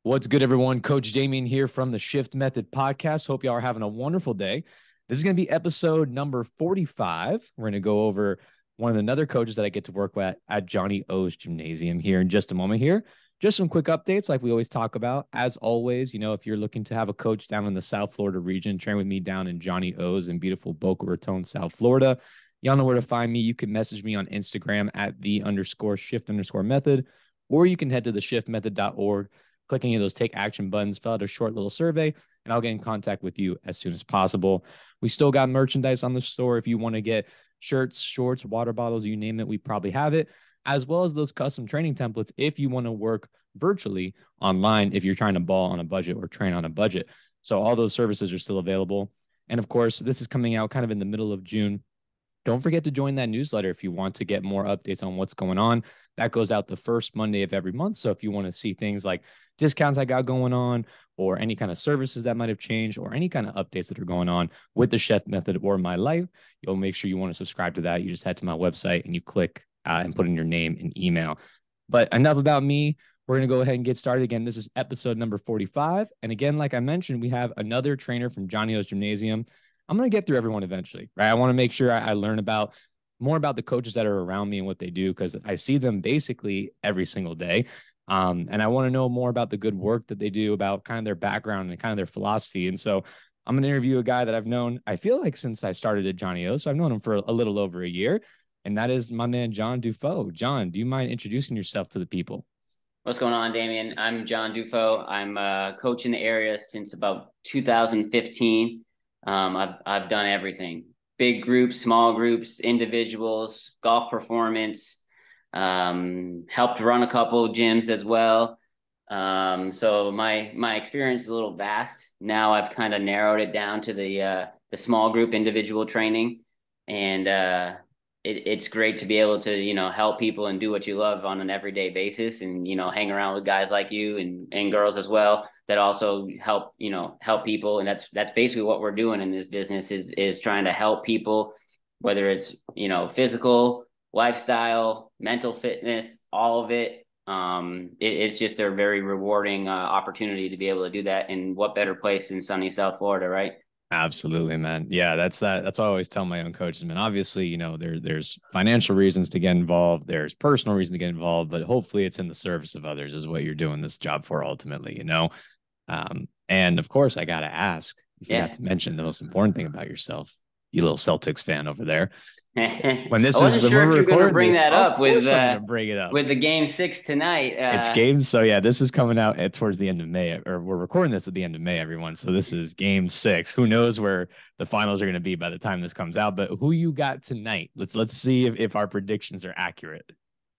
What's good, everyone? Coach Damien here from the Shift Method Podcast. Hope y'all are having a wonderful day. This is going to be episode number 45. We're going to go over one of the other coaches that I get to work with at Johnny O's Gymnasium here in just a moment here. Just some quick updates like we always talk about. As always, if you're looking to have a coach down in the South Florida region, train with me down in Johnny O's in beautiful Boca Raton, South Florida. Y'all know where to find me. You can message me on Instagram at _shift_method, or you can head to theshiftmethod.org. Click any of those take action buttons, fill out a short little survey, and I'll get in contact with you as soon as possible. We still got merchandise on the store. If you want to get shirts, shorts, water bottles, you name it, we probably have it, as well as those custom training templates if you want to work virtually online, if you're trying to ball on a budget or train on a budget. So all those services are still available. And of course, this is coming out kind of in the middle of June. Don't forget to join that newsletter if you want to get more updates on what's going on. That goes out the first Monday of every month. So if you want to see things like discounts I got going on, or any kind of services that might have changed, or any kind of updates that are going on with the Chef Method or my life, you'll make sure you want to subscribe to that. You just head to my website and you click and put in your name and email. But enough about me. We're going to go ahead and get started. Again, this is episode number 45. And again, like I mentioned, we have another trainer from Johnny O's Gymnasium. I'm going to get through everyone eventually, right? I want to make sure I learn more about the coaches that are around me and what they do, because I see them basically every single day. And I want to know more about the good work that they do, about kind of their background and kind of their philosophy. And so I'm going to interview a guy that I've known, I feel like, since I started at Johnny O. So I've known him for a little over a year. And that is my man, John Dufault. John, do you mind introducing yourself to the people? What's going on, Damien? I'm John Dufault. I'm a coach in the area since about 2015. I've done everything: big groups, small groups, individuals, golf performance. Helped run a couple of gyms as well. So my experience is a little vast. Now I've kind of narrowed it down to the small group individual training, and it's great to be able to, help people and do what you love on an everyday basis, and, hang around with guys like you and girls as well that also help people. And that's basically what we're doing in this business is trying to help people, whether it's, physical, lifestyle, mental fitness, all of it. It's just a very rewarding opportunity to be able to do that. And what better place than sunny South Florida, right? Absolutely, man. Yeah, that's what I always tell my own coaches, man. Obviously, there's financial reasons to get involved, there's personal reason to get involved, but hopefully it's in the service of others is what you're doing this job for ultimately. And of course, I gotta ask, you forgot Yeah. to mention the most important thing about yourself, you little Celtics fan over there. I When wasn't when sure if we're you're going to recording bring this, that of up course I'm gonna bring it up. with the game six tonight. It's games. So yeah, this is coming out towards the end of May, or we're recording this at the end of May, everyone. So this is game 6. Who knows where the finals are going to be by the time this comes out? But who you got tonight? Let's see if our predictions are accurate.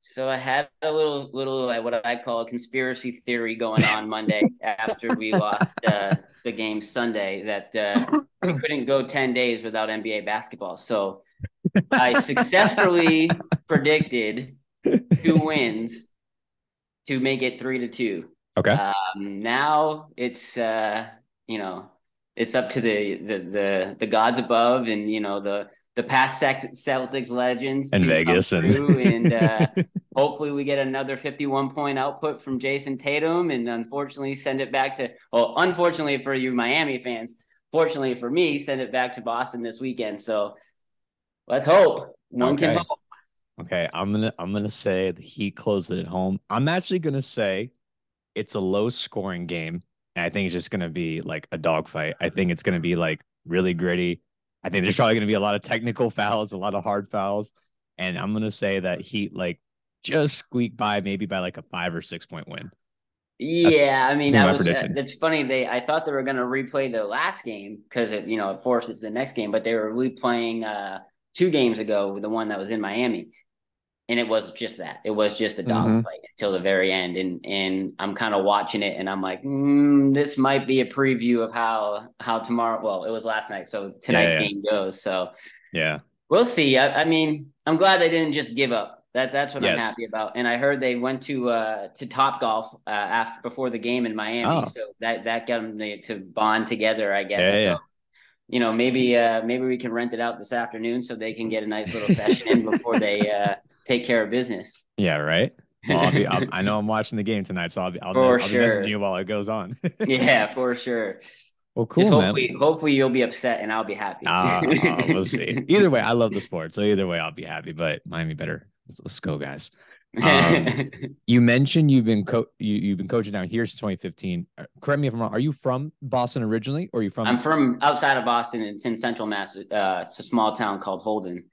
So I had a little what I call a conspiracy theory going on Monday after we lost the game Sunday, that we couldn't go 10 days without NBA basketball. So I successfully predicted 2 wins to make it 3-2. Okay. Now you know it's up to the gods above, and the past Celtics legends And to come Vegas through, and and hopefully we get another 51-point output from Jason Tatum, and unfortunately send it back to, well, unfortunately for you Miami fans, fortunately for me, send it back to Boston this weekend. So let's hope. One can okay. hope. Okay. I'm gonna say the Heat closed it at home. I'm actually gonna say it's a low scoring game. And I think it's just going to be like a dogfight. I think it's going to be like really gritty. I think there's probably going to be a lot of technical fouls, a lot of hard fouls. And I'm going to say that Heat like just squeak by, maybe by like a 5 or 6 point win. That's, Yeah, I mean, that's my prediction. it's funny. I thought they were going to replay the last game because it forces the next game, but they were replaying 2 games ago, the one that was in Miami, and it was just that. It was just a Mm-hmm. dogfight until the very end, and I'm kind of watching it, and I'm like, this might be a preview of how tomorrow. Well, it was last night, so Yeah. tonight's Yeah. game goes. So Yeah. we'll see. I mean, I'm glad they didn't just give up. That's what I'm Yes. happy about. And I heard they went to Top Golf after before the game in Miami, Oh, so that got them to bond together, I yeah. guess. So Yeah. maybe we can rent it out this afternoon so they can get a nice little session in before they take care of business. Yeah. Right. Well, I know I'm watching the game tonight, so For I'll be messaging sure. you while it goes on. Yeah, for sure. Well, Just cool, man. hopefully you'll be upset and I'll be happy. We'll see. Either way, I love the sport, so either way, I'll be happy. But Miami better. Let's go, guys. Um, you mentioned you've been coaching down here since 2015. Correct me if I'm wrong. Are you from Boston originally, or are you I'm from? from outside of Boston. It's in Central Mass. It's a small town called Holden.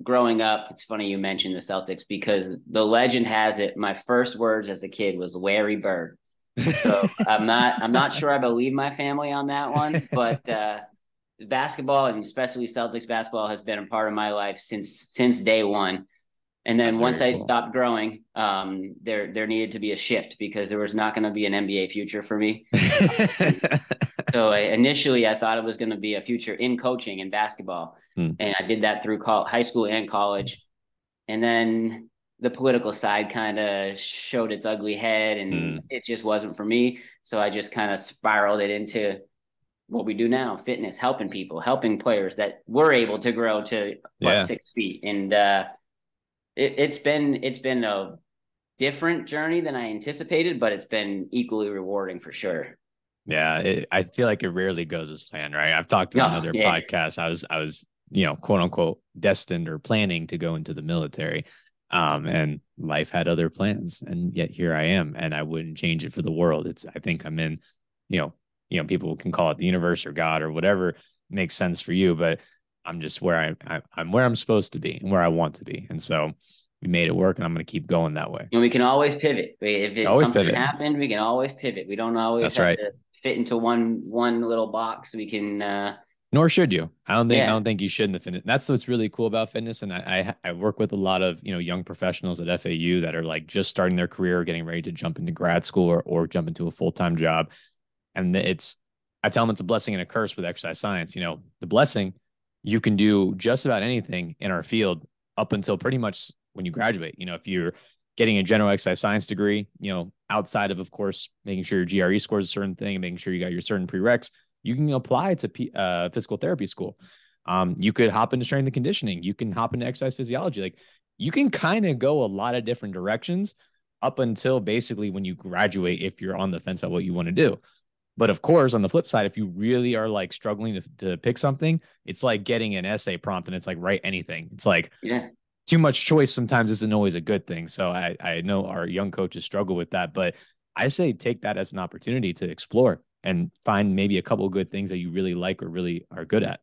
Growing up, it's funny you mentioned the Celtics because the legend has it my first words as a kid was Larry Bird. So I'm not sure I believe my family on that one, but basketball and especially Celtics basketball has been a part of my life since day one. And then That's once very I cool. stopped growing, there needed to be a shift because there was not going to be an NBA future for me. So initially, I thought it was going to be a future in coaching and basketball, Hmm. and I did that through high school and college. And then the political side kind of showed its ugly head, and Hmm. it just wasn't for me. So I just kind of spiraled it into what we do now: fitness, helping people, helping players that were able to grow to plus Yeah. 6 feet. And it's been a different journey than I anticipated, but it's been equally rewarding for sure. Yeah, I feel like it rarely goes as planned, right? I've talked on No, other yeah, podcasts. I was, quote unquote, destined or planning to go into the military, and life had other plans, and yet here I am, and I wouldn't change it for the world. I think I'm in, you know, people can call it the universe or God or whatever makes sense for you, but I'm just where I'm where I'm supposed to be and where I want to be, and so we made it work, and I'm going to keep going that way. and we can always pivot. If it's Always something pivot. happened, we can always pivot. We don't always That's have right. to fit into one little box. We can, Nor should you. I yeah, don't think you should in the fitness. That's what's really cool about fitness. And I work with a lot of young professionals at FAU that are like just starting their career, getting ready to jump into grad school or jump into a full-time job. And I tell them it's a blessing and a curse with exercise science. The blessing, you can do just about anything in our field up until pretty much when you graduate. If you're getting a general exercise science degree, outside of course, making sure your GRE scores a certain thing and making sure you got your certain prereqs, you can apply to physical therapy school. You could hop into strength and conditioning. You can hop into exercise physiology. Like you can kind of go a lot of different directions up until basically when you graduate, if you're on the fence about what you want to do. But of course, on the flip side, if you really are like struggling to pick something, it's like getting an essay prompt and it's like write anything. It's like yeah, too much choice sometimes isn't always a good thing. So I know our young coaches struggle with that, but I say take that as an opportunity to explore and find maybe a couple of good things that you really like or really are good at.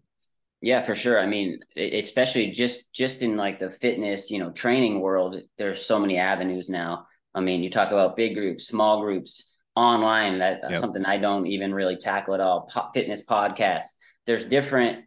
yeah, for sure. I mean, especially just in like the fitness, training world, there's so many avenues now. I mean, you talk about big groups, small groups, online. That's Yep. something I don't even really tackle at all. Fitness podcasts. There's different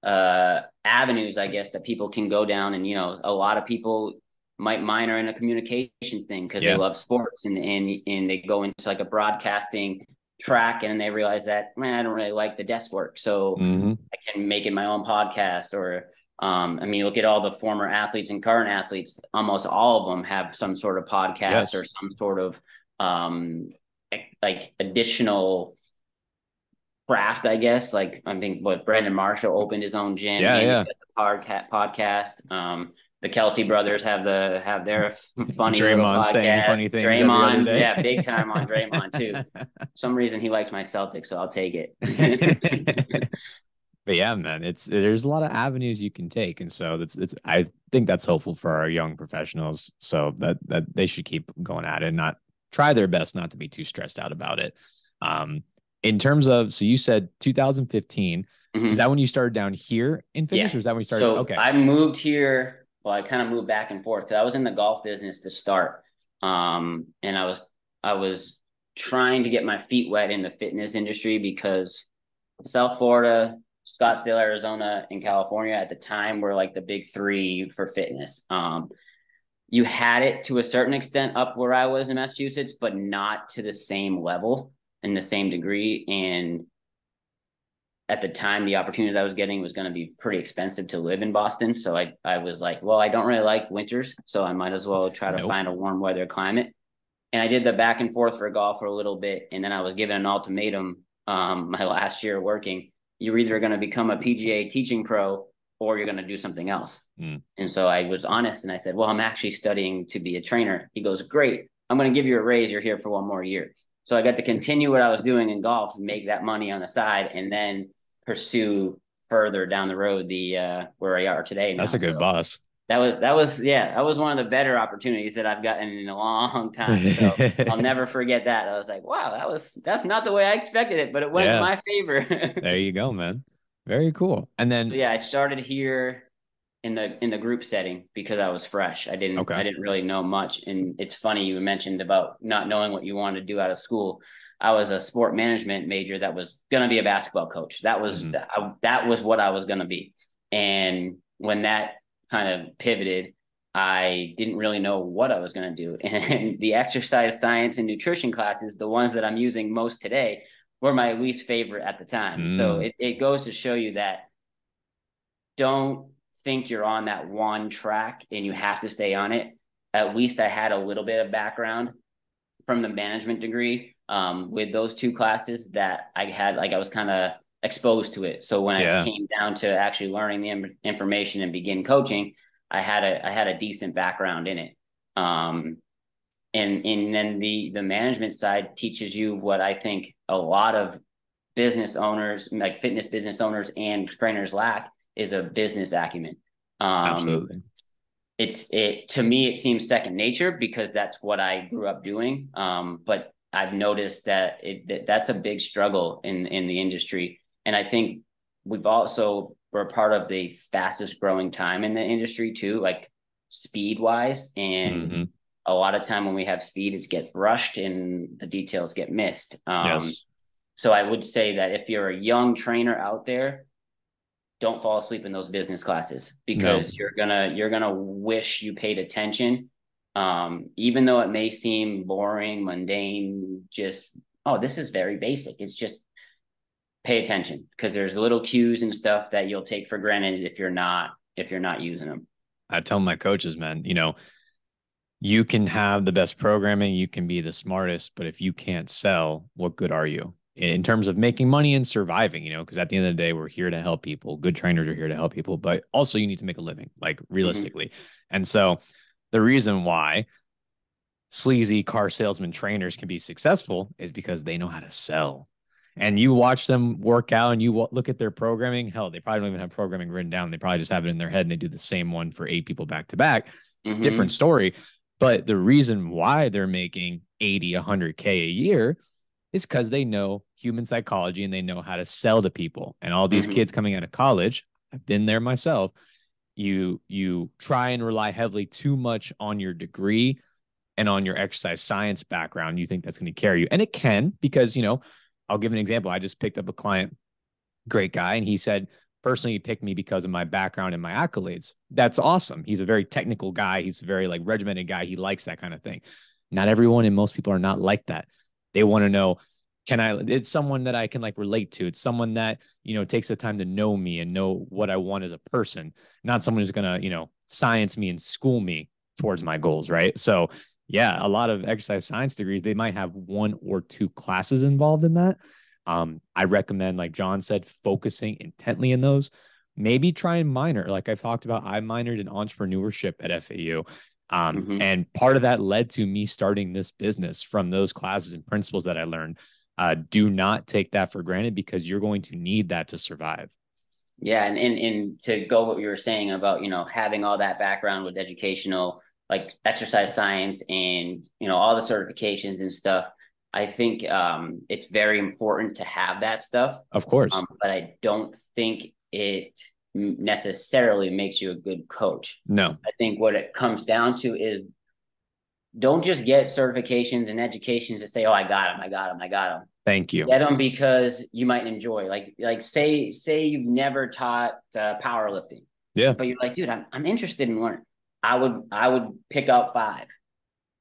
avenues, I guess, that people can go down. And, a lot of people might minor in a communication thing because they Yeah. love sports and they go into like a broadcasting track and they realize that, man, I don't really like the desk work. So Mm-hmm. I can make it my own podcast or, I mean, look at all the former athletes and current athletes. Almost all of them have some sort of podcast or Yes. some sort of like additional craft, I guess. Like I think what Brandon Marshall opened his own gym. Yeah. Andy's Yeah. got the podcast. The Kelsey brothers have their funny little Draymond saying podcast. funny things every other Draymond, day. yeah, big time on Draymond too. For some reason he likes my Celtics, so I'll take it. But yeah, man, there's a lot of avenues you can take, and so it's I think that's hopeful for our young professionals. So that they should keep going at it, and not try their best not to be too stressed out about it. Um, in terms of, so you said 2015, is that Mhm. when you started down here in fitness, Yeah. or is that when you started? So Okay, I moved here. Well, I kind of moved back and forth because I was in the golf business to start. And I was trying to get my feet wet in the fitness industry because South Florida, Scottsdale, Arizona, and California at the time were like the big three for fitness. You had it to a certain extent up where I was in Massachusetts, but not to the same level and the same degree. And at the time, the opportunities I was getting was going to be pretty expensive to live in Boston. So I was like, well, I don't really like winters, so I might as well try to nope. find a warm weather climate. And I did the back and forth for golf for a little bit, and then I was given an ultimatum my last year working. You're either going to become a PGA teaching pro or you're going to do something else. Mm. And so I was honest and I said, well, I'm actually studying to be a trainer. He goes, great. I'm going to give you a raise. You're here for one more year. So I got to continue what I was doing in golf, make that money on the side, and then pursue further down the road where I are today now. That's a good boss. That was one of the better opportunities that I've gotten in a long time. So I'll never forget that. I was like, wow, that's not the way I expected it, but it went in my favor. There you go, man. Very cool. And then so yeah, I started here in the group setting because I was fresh. I didn't really know much. And it's funny you mentioned about not knowing what you wanted to do out of school. I was a sport management major that was going to be a basketball coach. That was that was what I was going to be. And when that kind of pivoted, I didn't really know what I was going to do. And the exercise science and nutrition classes, the ones that I'm using most today, were my least favorite at the time. So it goes to show you that don't think you're on that one track and you have to stay on it. At least I had a little bit of background from the management degree with those two classes that I had, like I was kind of exposed to it. So when I came down to actually learning the information and begin coaching, I had a decent background in it. And then the management side teaches you what I think a lot of business owners, like fitness business owners and trainers, lack, is a business acumen. Absolutely. To me, it seems second nature because that's what I grew up doing. But I've noticed that that's a big struggle in the industry. And I think we're part of the fastest growing time in the industry too, like speed wise. And a lot of time when we have speed, it gets rushed and the details get missed. Yes. So I would say that if you're a young trainer out there, don't fall asleep in those business classes because you're gonna wish you paid attention. Even though it may seem boring, mundane, just, oh, this is very basic. It's just pay attention because there's little cues and stuff that you'll take for granted if you're not using them. I tell my coaches, man, you can have the best programming, you can be the smartest, but if you can't sell, what good are you in terms of making money and surviving? Because at the end of the day, we're here to help people. Good trainers are here to help people, but also you need to make a living, like realistically. And so the reason why sleazy car salesman trainers can be successful is because they know how to sell. And you watch them work out and you look at their programming. Hell, they probably don't even have programming written down. They probably just have it in their head and they do the same one for 8 people back to back. Different story. But the reason why they're making 80, 100K a year is because they know human psychology and they know how to sell to people. And all these kids coming out of college, I've been there myself. You try and rely heavily too much on your degree and on your exercise science background. You think that's going to carry you. And it can, because, I'll give an example. I just picked up a client, great guy. And he said, personally, he picked me because of my background and my accolades. That's awesome. He's a very technical guy. He's a very regimented guy. He likes that kind of thing. Not everyone and most people are not like that. They want to know, it's someone that I can relate to. It's someone that, takes the time to know me and know what I want as a person, not someone who's going to, science me and school me towards my goals. Right. So yeah, a lot of exercise science degrees, they might have 1 or 2 classes involved in that. I recommend, like John said, focusing intently in those. Maybe try and minor. Like I've talked about, I minored in entrepreneurship at FAU. And part of that led to me starting this business from those classes and principles that I learned. Do not take that for granted because you're going to need that to survive. Yeah. And to go what you were saying about, having all that background with educational, like exercise science and, all the certifications and stuff, I think it's very important to have that stuff. Of course. But I don't think it necessarily makes you a good coach. No. I think what it comes down to is don't just get certifications and educations to say, oh, I got them. Thank you. Get them because you might enjoy. Like say you've never taught powerlifting. Yeah. But you're like, dude, I'm interested in learning. I would pick out 5,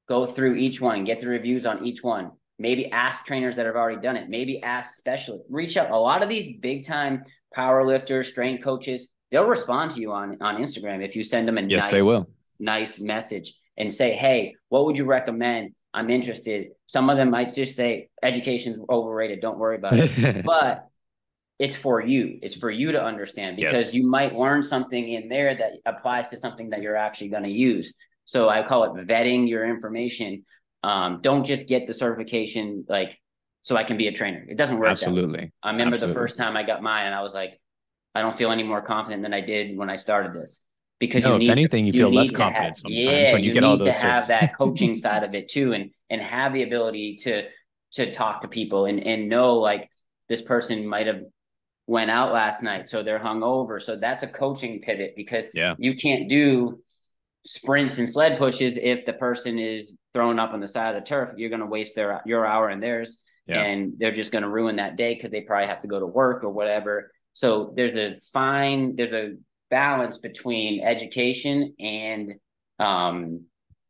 go through each one, get the reviews on each one. Maybe ask trainers that have already done it. Maybe ask specialists. Reach out. A lot of these big time power lifters, strength coaches, they'll respond to you on Instagram if you send them a nice message and say, hey, what would you recommend? I'm interested. Some of them might just say education's overrated. Don't worry about it. But it's for you. It's for you to understand, because you might learn something in there that applies to something that you're actually going to use. So I call it vetting your information. Don't just get the certification like so I can be a trainer. It doesn't work that way. I remember the first time I got mine and I was like, I don't feel any more confident than I did when I started this. Because no, if anything, you feel less to have, confident sometimes when you get all those have certs. that coaching side of it too, and have the ability to talk to people and know like this person might have went out last night, so they're hungover. So that's a coaching pivot, because you can't do sprints and sled pushes if the person is thrown up on the side of the turf. You're going to waste your hour and theirs, and they're just going to ruin that day because they probably have to go to work or whatever. So there's a balance between education and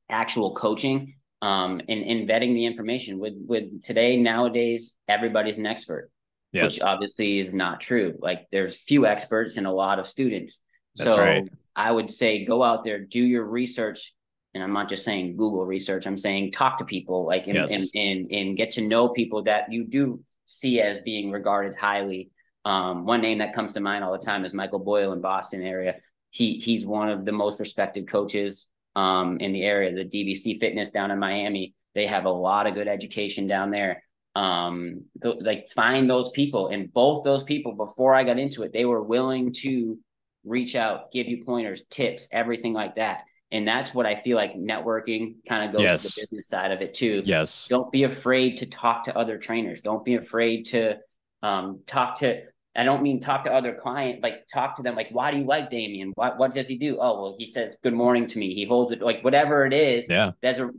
actual coaching, and vetting the information. With today, nowadays, everybody's an expert. Which obviously is not true. Like there's few experts and a lot of students. That's right. I would say go out there, do your research. And I'm not just saying Google research. I'm saying talk to people, like and get to know people that you do see as being regarded highly. One name that comes to mind all the time is Michael Boyle in Boston area. He's one of the most respected coaches in the area. The DBC Fitness down in Miami, they have a lot of good education down there. Like find those people, and both those people, before I got into it, they were willing to reach out, give you pointers, tips, everything like that. And that's what I feel like networking kind of goes to the business side of it too. Don't be afraid to talk to other trainers. Don't be afraid to I don't mean talk to other clients, like talk to them, like, why do you like Damien? What does he do? Oh, well, he says good morning to me. He holds it, like whatever it is.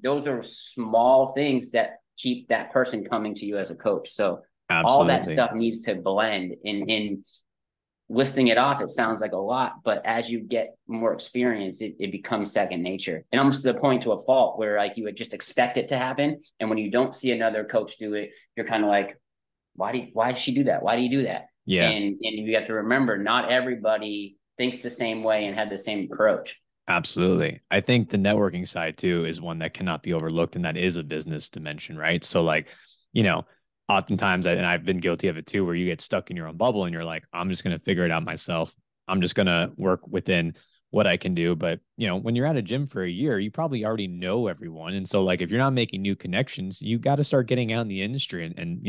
Those are small things that keep that person coming to you as a coach. So all that stuff needs to blend. In listing it off, it sounds like a lot, but as you get more experience, it becomes second nature, and almost to the point to a fault where like you would just expect it to happen. And when you don't see another coach do it, you're kind of like, why did she do that? Why do you do that? And you have to remember, not everybody thinks the same way and had the same approach. Absolutely. I think the networking side too is one that cannot be overlooked, and that is a business dimension, right? So like, oftentimes, and I've been guilty of it too, where you get stuck in your own bubble and you're like, I'm just going to figure it out myself. I'm just going to work within what I can do. But, when you're at a gym for a year, you probably already know everyone. And so like, if you're not making new connections, you got to start getting out in the industry and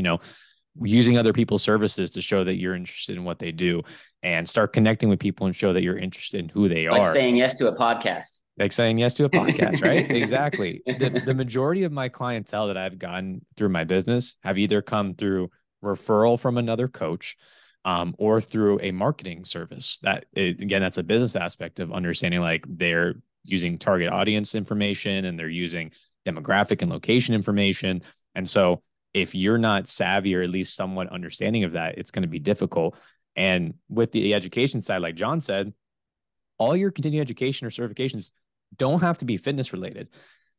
using other people's services to show that you're interested in what they do, and start connecting with people and show that you're interested in who they are. Like saying yes to a podcast. Like saying yes to a podcast, right? Exactly. The majority of my clientele that I've gotten through my business have either come through referral from another coach, or through a marketing service. Again, that's a business aspect of understanding, like they're using target audience information and they're using demographic and location information. And so if you're not savvy or at least somewhat understanding of that, it's going to be difficult. And with the education side, like John said, all your continuing education or certifications don't have to be fitness related.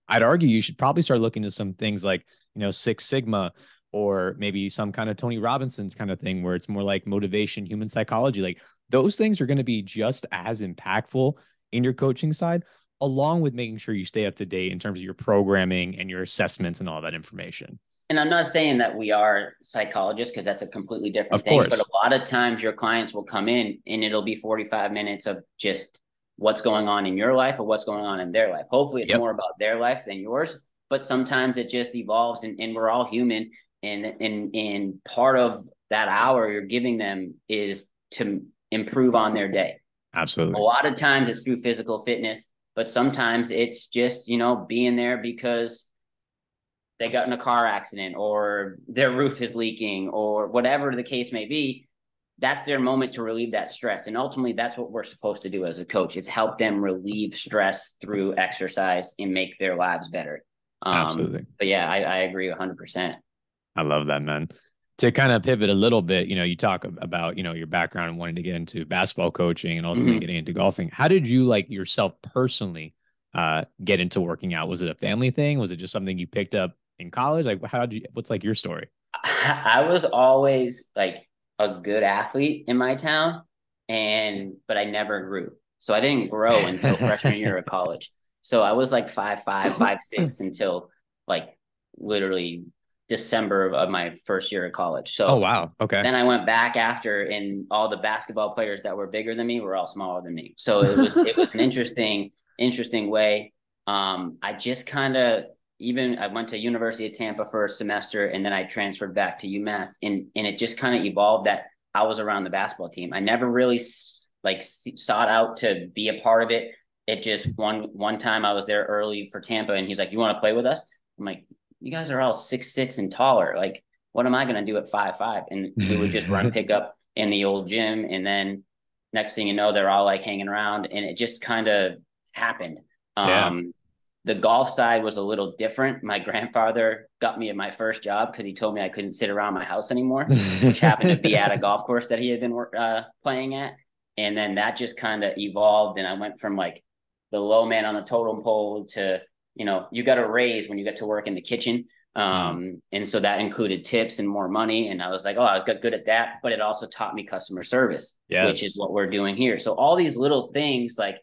I'd argue you should probably start looking at some things like, Six Sigma, or maybe some kind of Tony Robinson's kind of thing, where it's more like motivation, human psychology. Like those things are going to be just as impactful in your coaching side, along with making sure you stay up to date in terms of your programming and your assessments and all that information. And I'm not saying that we are psychologists, because that's a completely different thing. But a lot of times your clients will come in and it'll be 45 minutes of just what's going on in your life or what's going on in their life. Hopefully it's more about their life than yours, but sometimes it just evolves, and we're all human. And part of that hour you're giving them is to improve on their day. Absolutely. A lot of times it's through physical fitness, but sometimes it's just, being there because they got in a car accident or their roof is leaking or whatever the case may be. That's their moment to relieve that stress. And ultimately, that's what we're supposed to do as a coach. It's help them relieve stress through exercise and make their lives better. Absolutely. But yeah, I agree 100%. I love that, man. To kind of pivot a little bit, you talk about, your background and wanting to get into basketball coaching and ultimately getting into golfing. How did you, like, yourself personally get into working out? Was it a family thing? Was it just something you picked up in college? Like, what's like your story? I was always like a good athlete in my town, but I never grew. So I didn't grow until freshman year of college. So I was like 5'5", 5'6" until like literally December of my first year of college. Oh, So wow. Okay. then I went back after, and all the basketball players that were bigger than me were all smaller than me. So it was an interesting way. I just kind of, even I went to University of Tampa for a semester, and then I transferred back to UMass, and it just kind of evolved that I was around the basketball team. I never really sought out to be a part of it. It just one time I was there early for Tampa, and he's like, "You want to play with us?" I'm like, "You guys are all 6'6" and taller. Like, what am I going to do at 5'5"?" And we would just run pickup in the old gym. And then next thing you know, they're all like hanging around, and it just kind of happened. Yeah. The golf side was a little different. My grandfather got me at my first job because he told me I couldn't sit around my house anymore, which happened to be at a golf course that he had been playing at. And then that just kind of evolved. And I went from like the low man on the totem pole to, you got a raise when you get to work in the kitchen. And so that included tips and more money. And I was like, oh, I was good at that. But it also taught me customer service, which is what we're doing here. So all these little things, like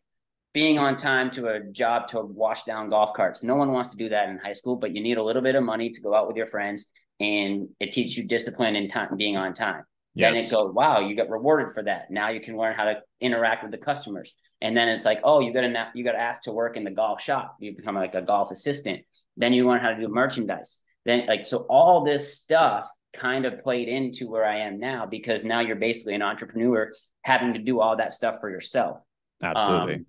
being on time to a job to wash down golf carts. No one wants to do that in high school, but you need a little bit of money to go out with your friends, and it teaches you discipline and time, being on time. Then it goes, wow, you got rewarded for that. Now you can learn how to interact with the customers. And then it's like, oh, you got asked to work in the golf shop. You become like a golf assistant. Then you learn how to do merchandise. Then so all this stuff kind of played into where I am now, because now you're basically an entrepreneur having to do all that stuff for yourself. Absolutely.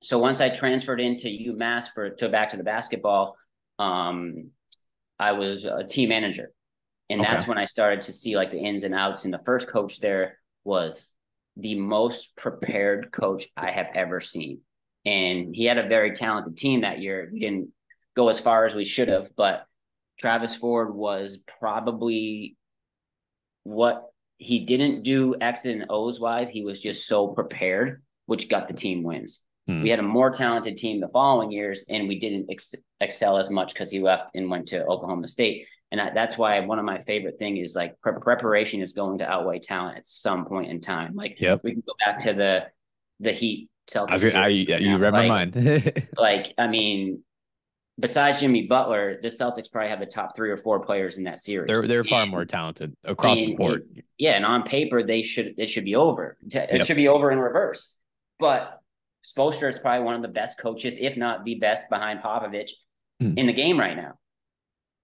So once I transferred into UMass back to the basketball, I was a team manager. And that's when I started to see like the ins and outs. And the first coach there was the most prepared coach I have ever seen. And he had a very talented team that year. We didn't go as far as we should have, but Travis Ford was probably what he didn't do X and O's wise. He was just so prepared, which got the team wins. We had a more talented team the following years, and we didn't excel as much because he left and went to Oklahoma State. And that's why one of my favorite things is like preparation is going to outweigh talent at some point in time. Like we can go back to the Heat Celtics. You read my mind. Like, I mean, besides Jimmy Butler, the Celtics probably have the top 3 or 4 players in that series. They're far more talented across the board. And on paper, it should be over. It should be over in reverse. But Spoelstra is probably one of the best coaches, if not the best, behind Popovich in the game right now.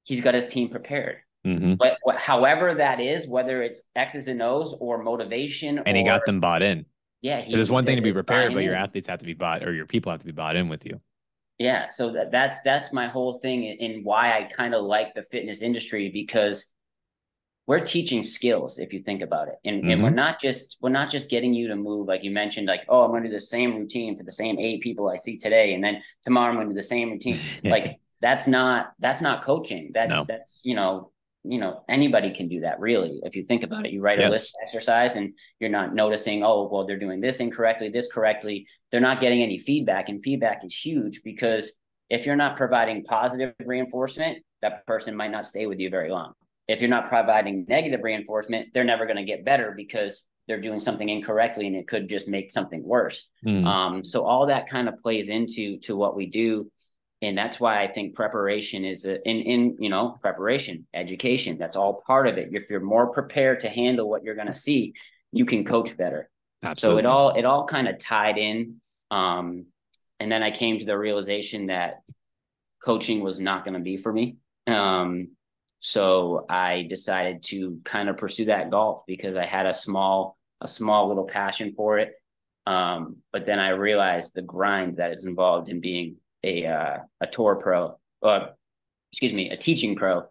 He's got his team prepared. But however that is, whether it's X's and O's or motivation, and he got them bought in. Yeah, there's one thing to be prepared, but your athletes have to be bought, or your people have to be bought in with you. Yeah, so that's my whole thing, and why I kind of like the fitness industry, because we're teaching skills, if you think about it. And we're not just getting you to move, like you mentioned, like, oh, I'm going to do the same routine for the same 8 people I see today, and then tomorrow I'm going to do the same routine. Like that's not coaching. That's anybody can do that, really. If you think about it, you write a list of exercise, and you're not noticing, oh, well, they're doing this incorrectly, this correctly. They're not getting any feedback, and feedback is huge, because if you're not providing positive reinforcement, that person might not stay with you very long. If you're not providing negative reinforcement, they're never going to get better, because they're doing something incorrectly, and it could just make something worse. So all that kind of plays into what we do. And that's why I think preparation is preparation, education, that's all part of it. If you're more prepared to handle what you're going to see, you can coach better. Absolutely. So it all kind of tied in. And then I came to the realization that coaching was not going to be for me. So I decided to kind of pursue that golf, because I had a small little passion for it. But then I realized the grind that is involved in being a tour pro, a teaching pro,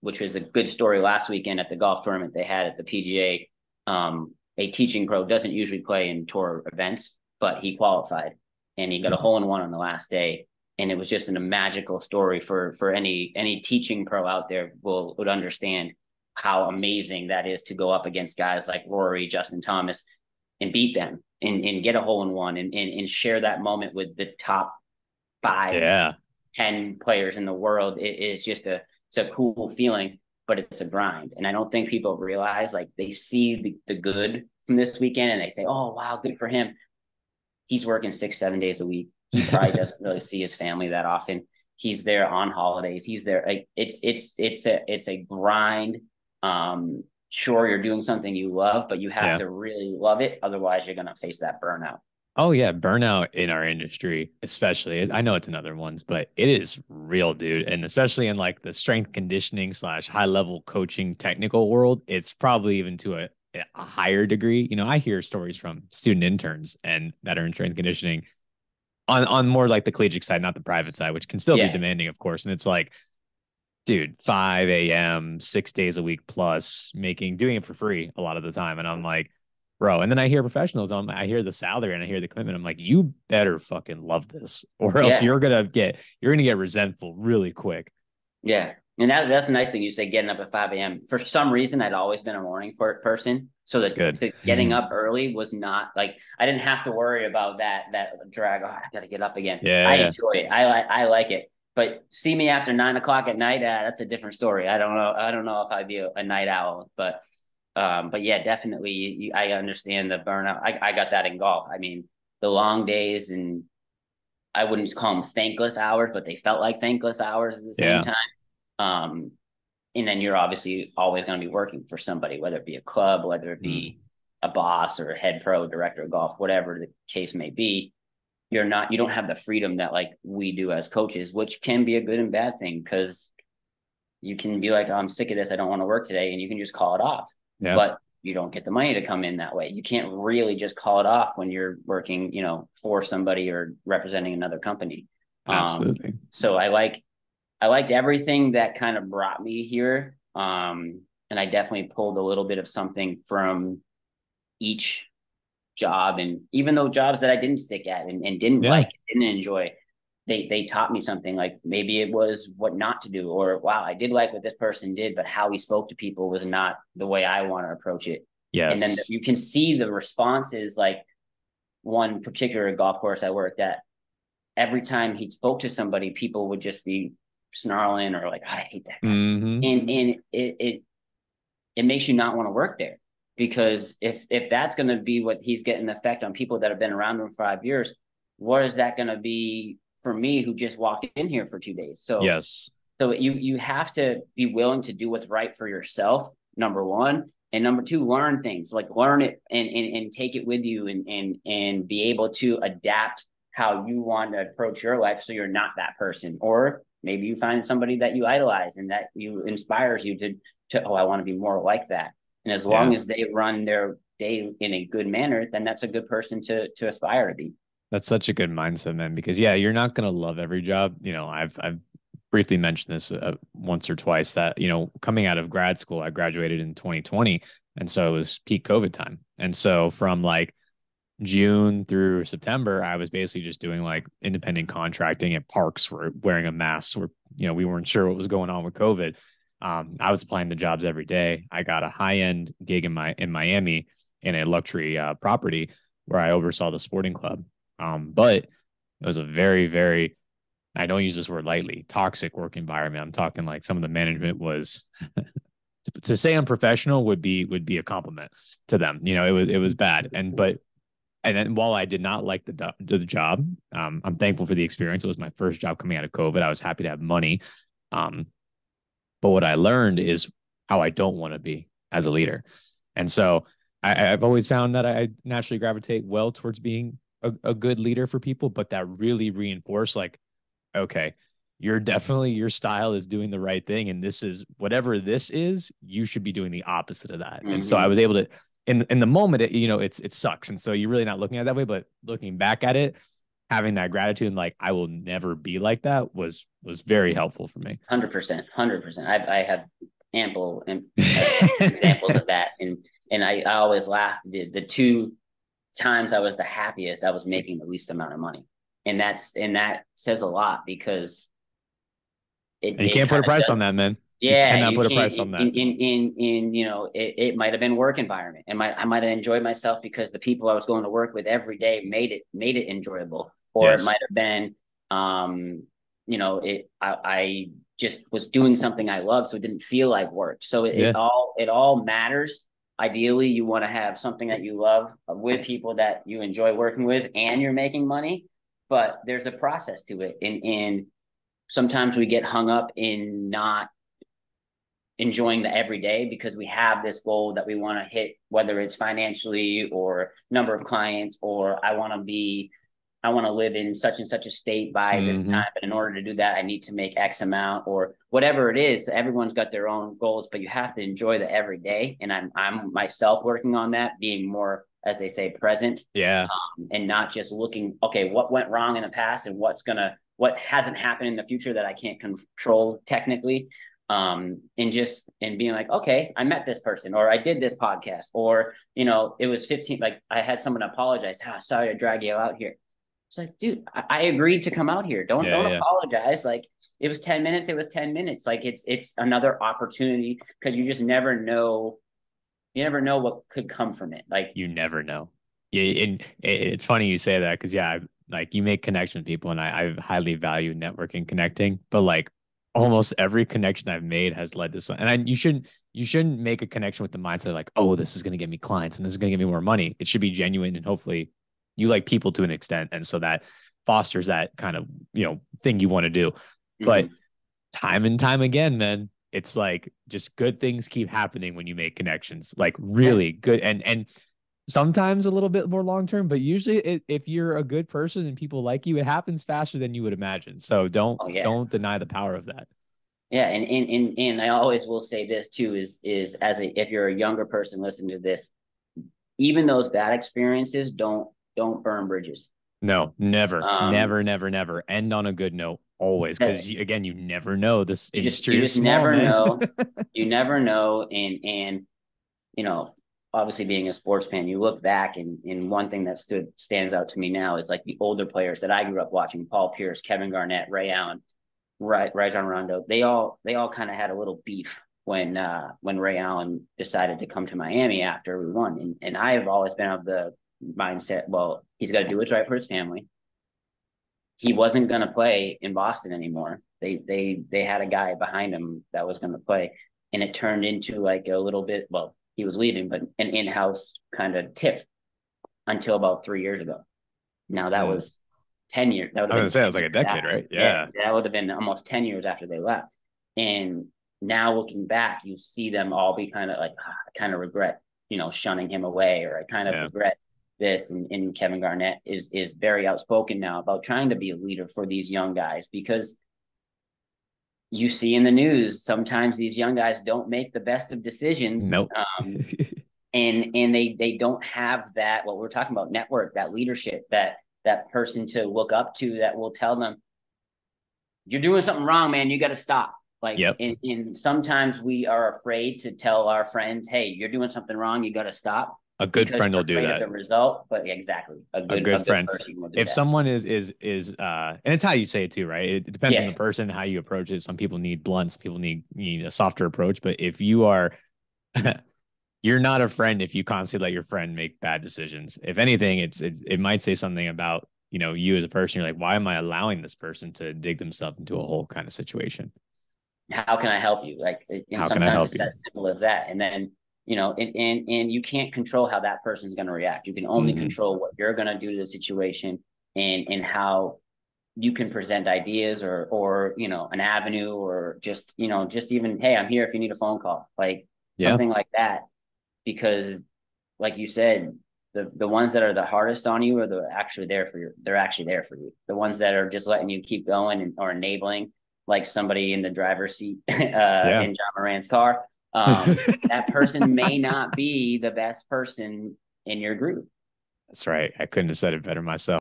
which was a good story last weekend at the golf tournament they had at the PGA. A teaching pro doesn't usually play in tour events, but he qualified, and he got a hole-in-one on the last day. And it was just a magical story for any teaching pro out there would understand how amazing that is, to go up against guys like Rory, Justin Thomas, and beat them and get a hole-in-one and share that moment with the top 5, 10 players in the world. It's a cool feeling, but it's a grind. And I don't think people realize, like, they see the good from this weekend and they say, oh, wow, good for him. He's working 6-7 days a week. He probably doesn't really see his family that often. He's there on holidays. He's there. Like, it's a grind. Sure, you're doing something you love, but you have Yeah. to really love it. Otherwise, you're going to face that burnout. Oh yeah, burnout in our industry, especially. I know it's in other ones, but it is real, dude. And especially in like the strength conditioning slash high level coaching technical world, it's probably even to a higher degree. You know, I hear stories from student interns and that are in strength conditioning on more like the collegiate side, not the private side, which can still be Yeah, demanding, of course. And it's like, dude, 5 a.m., 6 days a week plus, doing it for free a lot of the time. And I'm like, bro. And then I hear professionals, I hear the salary and I hear the commitment. I'm like, you better fucking love this, or else yeah, you're gonna get resentful really quick. yeah. And that's a nice thing you say, getting up at 5 a.m. For some reason, I'd always been a morning person. So That's that good. getting up early was not like, I didn't have to worry about that drag. Oh, I got to get up again. Yeah, I yeah, enjoy it. I like it. But see me after 9 o'clock at night, that's a different story. I don't know. I don't know if I'd be a night owl, but yeah, definitely. I understand the burnout. I got that in golf. I mean, the long days, and I wouldn't call them thankless hours, but they felt like thankless hours at the same yeah. time. Um, and then you're obviously always going to be working for somebody, whether it be a club, whether it Mm. be a boss or a head pro, director of golf, whatever the case may be. You don't have the freedom that like we do as coaches, which can be a good and bad thing, because you can be like, oh, I'm sick of this, I don't want to work today, and you can just call it off. Yeah, But you don't get the money to come in that way. You can't really just call it off when you're working, for somebody or representing another company. absolutely. So I liked everything that kind of brought me here. And I definitely pulled a little bit of something from each job. And even though jobs that I didn't stick at and didn't Yeah, like, didn't enjoy, they taught me something. Like maybe it was what not to do, or wow, I did like what this person did, but how he spoke to people was not the way I want to approach it. And then yes. you can see the responses. Like one particular golf course I worked at, every time he spoke to somebody, people would just be snarling or like, oh, I hate that guy. Hmm. And it makes you not want to work there, because if that's going to be what he's getting the effect on people that have been around him for 5 years, what is that going to be for me who just walked in here for 2 days? Yes, So you have to be willing to do what's right for yourself, number one. And number two, learn things, like learn it and take it with you, and be able to adapt how you want to approach your life, so you're not that person. Or maybe you find somebody that you idolize and that you inspires you to oh, I want to be more like that. And as yeah. long as they run their day in a good manner, then that's a good person to aspire to be. That's such a good mindset, man. Because yeah, you're not gonna love every job. You know, I've briefly mentioned this once or twice that coming out of grad school, I graduated in 2020, and so it was peak COVID time, and so from like June through September, I was basically just doing like independent contracting at parks for wearing a mask. Where we weren't sure what was going on with COVID. I was applying to jobs every day. I got a high end gig in Miami in a luxury property where I oversaw the sporting club. But it was a very, very, I don't use this word lightly, toxic work environment. I'm talking like some of the management was to say unprofessional would be a compliment to them. It was bad. And then while I did not like the job, I'm thankful for the experience. It was my first job coming out of COVID. I was happy to have money. Um, but what I learned is how I don't want to be as a leader. And so I've always found that I naturally gravitate well towards being a good leader for people, but that really reinforced like, okay, your style is doing the right thing. And this is whatever this is, you should be doing the opposite of that. And so I Mm-hmm. was able to, in the moment, it sucks. And so you're really not looking at it that way, but looking back at it, having that gratitude and like, I will never be like that was very helpful for me. 100%, 100%. I have ample examples of that, and I always laugh. The two times I was the happiest, I was making the least amount of money, and that says a lot, because And you it can't put kind a of price on does. that, man. You Yeah, cannot you put a can't. price on that. It might have been work environment, and I might have enjoyed myself because the people I was going to work with every day made it enjoyable. Or it Yes. might have been, I just was doing something I loved, so it didn't feel like work. So Yeah. it all matters. Ideally, you want to have something that you love with people that you enjoy working with, and you're making money. But there's a process to it, and sometimes we get hung up in not enjoying the everyday because we have this goal that we want to hit, whether it's financially or number of clients, or I want to live in such and such a state by this time. But in order to do that, I need to make X amount or whatever it is. Everyone's got their own goals, but you have to enjoy the everyday. And I'm myself working on that, being more, as they say, present. Yeah. And not just looking, okay, what went wrong in the past and what hasn't happened in the future that I can't control technically. And being like, okay, I met this person, or I did this podcast, or, it was 15, like I had someone apologize. Oh, sorry, I dragged you out here. It's like, dude, I agreed to come out here. Don't apologize. Like, it was 10 minutes. It was 10 minutes. Like, it's another opportunity, because you just never know. You never know what could come from it. Like, you never know. Yeah. And it's funny you say that, because like you make connections with people, and I highly value networking, connecting, but like almost every connection I've made has led to something. And you shouldn't make a connection with the mindset like, oh, this is going to get me clients and this is going to get me more money. It should be genuine, and hopefully you like people to an extent, and so that fosters that kind of thing you want to do. But time and time again, man, it's like just good things keep happening when you make connections, like really good, and sometimes a little bit more long term, but usually if you're a good person and people like you, it happens faster than you would imagine. So don't deny the power of that. Yeah, and I always will say this too, is if you're a younger person listening to this, even those bad experiences don't burn bridges. No, never, never end on a good note, always. Because again, you never know. This industry is small, never man. know. You never know. And obviously being a sports fan, you look back and one thing that stands out to me now is like the older players that I grew up watching: Paul Pierce, Kevin Garnett, Ray Allen, Rajon Rondo. They all kind of had a little beef when Ray Allen decided to come to Miami after we won. And I have always been of the mindset, well, he's got to do what's right for his family. He wasn't going to play in Boston anymore. They had a guy behind him that was going to play, and it turned into like a little bit, well, he was leaving, but an in-house kind of tiff until about 3 years ago. Now that was 10 years. That would have been, it was like a decade, right? Yeah. That would have been almost 10 years after they left. And now looking back, you see them all be kind of like, I kind of regret, shunning him away, or I kind of regret this. And Kevin Garnett is very outspoken now about trying to be a leader for these young guys, because you see in the news, sometimes these young guys don't make the best of decisions. Nope. And they don't have that, what we're talking about, network, that leadership, that person to look up to that will tell them, you're doing something wrong, man. You got to stop. Like, and sometimes we are afraid to tell our friends, hey, you're doing something wrong. You got to stop. A good friend will do that. The result, but exactly, a good friend. If someone is and it's how you say it too, right? It depends on the person, how you approach it. Some people need blunt, some people need a softer approach. But if you are, you're not a friend if you constantly let your friend make bad decisions. If anything, it might say something about you as a person. You're like, why am I allowing this person to dig themselves into a whole kind of situation? How can I help you? Like, sometimes it's as simple as that. And then, and you can't control how that person's going to react. You can only control what you're going to do to the situation, and how you can present ideas or an avenue, or just even, hey, I'm here if you need a phone call, like something like that. Because like you said, the ones that are the hardest on you are actually there for you. They're actually there for you. The ones that are just letting you keep going or enabling, like somebody in the driver's seat in John Moran's car, that person may not be the best person in your group. That's right. I couldn't have said it better myself.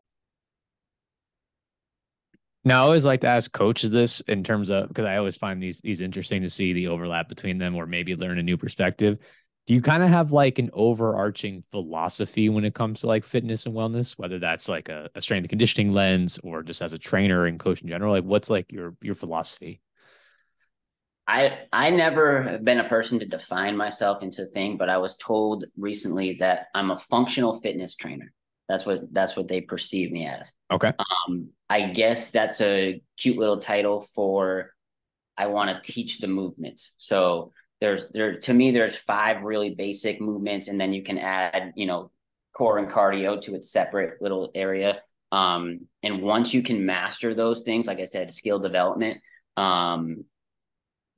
Now, I always like to ask coaches this, in terms of, because I always find these interesting to see the overlap between them, or maybe learn a new perspective. Do you kind of have like an overarching philosophy when it comes to like fitness and wellness, whether that's like a strength and conditioning lens, or just as a trainer and coach in general? Like, what's like your philosophy? I never have been a person to define myself into a thing, but I was told recently that I'm a functional fitness trainer. That's what they perceive me as. Okay. I guess that's a cute little title for, I want to teach the movements. So to me, there's 5 really basic movements, and then you can add, core and cardio to its separate little area. And once you can master those things, like I said, skill development,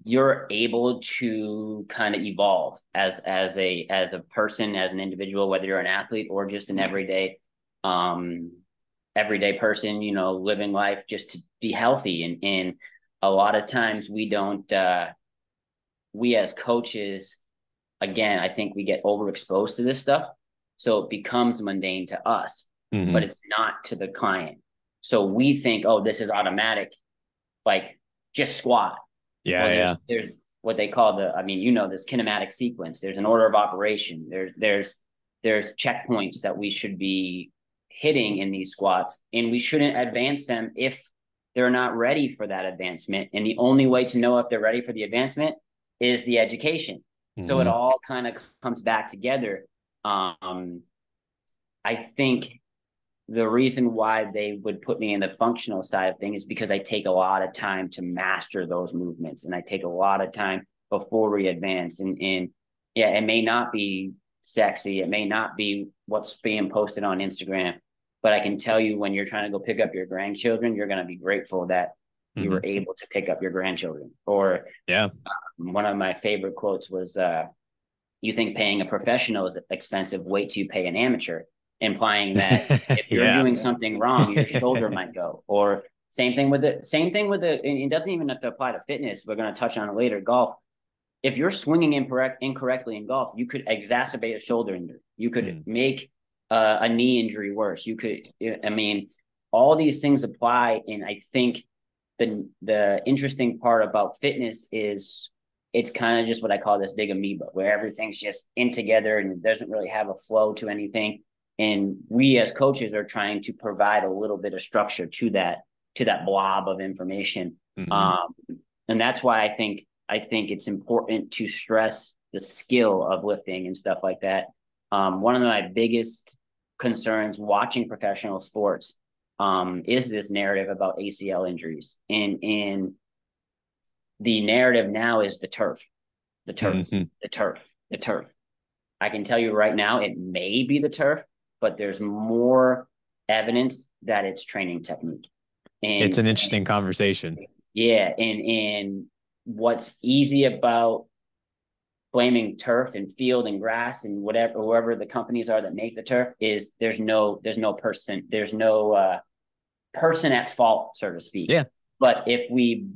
you're able to kind of evolve as a person, as an individual, whether you're an athlete or just an everyday person, living life just to be healthy. And a lot of times we don't, we as coaches, again, I think we get overexposed to this stuff. So it becomes mundane to us, but it's not to the client. So we think, oh, this is automatic, like just squat. Yeah. Well, there's what they call this kinematic sequence. There's an order of operation. There's checkpoints that we should be hitting in these squats, and we shouldn't advance them if they're not ready for that advancement. And the only way to know if they're ready for the advancement is the education. So it all kind of comes back together. I think the reason why they would put me in the functional side of things is because I take a lot of time to master those movements, and I take a lot of time before we advance. And yeah, it may not be sexy. It may not be what's being posted on Instagram, but I can tell you, when you're trying to go pick up your grandchildren, you're going to be grateful that you were able to pick up your grandchildren. Or one of my favorite quotes was, you think paying a professional is expensive, wait till you pay an amateur, implying that if you're doing something wrong, your shoulder might go. Or same thing with and it doesn't even have to apply to fitness. We're going to touch on it later. Golf. If you're swinging incorrectly in golf, you could exacerbate a shoulder injury. You could make a knee injury worse. All these things apply. And I think the interesting part about fitness is it's kind of just what I call this big amoeba, where everything's just in together and it doesn't really have a flow to anything. And we as coaches are trying to provide a little bit of structure to that blob of information. And that's why I think it's important to stress the skill of lifting and stuff like that. One of my biggest concerns watching professional sports is this narrative about ACL injuries. And the narrative now is the turf. I can tell you right now, it may be the turf, but there's more evidence that it's training technique. And it's an interesting conversation. Yeah. And what's easy about blaming turf and field and grass and whoever the companies are that make the turf is there's no person at fault, so to speak. Yeah. But if we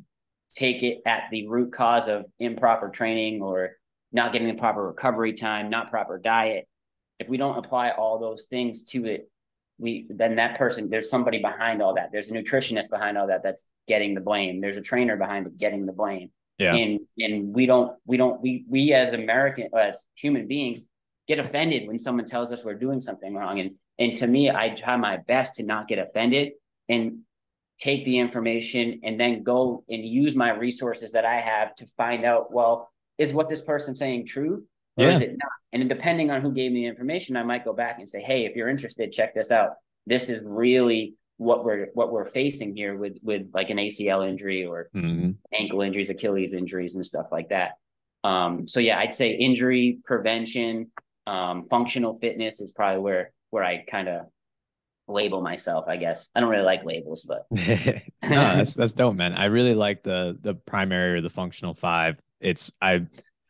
take it at the root cause of improper training or not getting the proper recovery time, not proper diet, if we don't apply all those things to it, then that person, there's somebody behind all that. There's a nutritionist behind all that that's getting the blame. There's a trainer behind it getting the blame. Yeah. And we as as human beings get offended when someone tells us we're doing something wrong. And to me, I try my best to not get offended and take the information and then go and use my resources that I have to find out, well, is what this person's saying true or is it not? And depending on who gave me the information, I might go back and say, hey, if you're interested, check this out. This is really what we're facing here with like an ACL injury or ankle injuries, Achilles injuries and stuff like that. So yeah, I'd say injury prevention, functional fitness is probably where I kind of label myself, I guess. I don't really like labels, but no, that's dope, man. I really like the primary or the functional 5.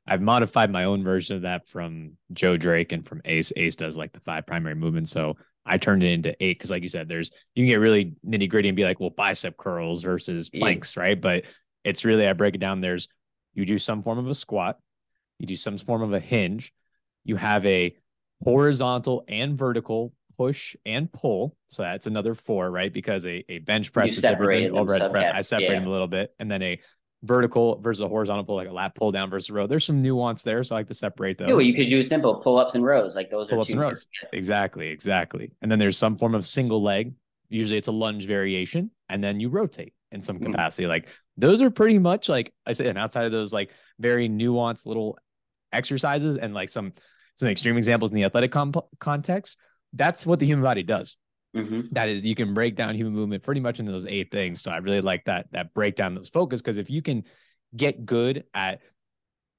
I've modified my own version of that from Joe Drake and from Ace. Ace does like the 5 primary movements. So I turned it into 8 because, like you said, you can get really nitty gritty and be like, well, bicep curls versus planks, right? But it's really, I break it down. You do some form of a squat, you do some form of a hinge, you have a horizontal and vertical push and pull. So that's another 4, right? Because a bench press is different than overhead press. I separate them a little bit. And then a vertical versus a horizontal pull, like a lat pull down versus a row. There's some nuance there. So I like to separate those. Yeah, well, you could do simple pull-ups and rows. Like those pull-ups and rows. Exactly. And then there's some form of single leg. Usually it's a lunge variation. And then you rotate in some capacity. Like those are pretty much, like I said, and outside of those like very nuanced little exercises and like some extreme examples in the athletic context, that's what the human body does. That is, you can break down human movement pretty much into those 8 things. So I really like that breakdown, those focus, because if you can get good at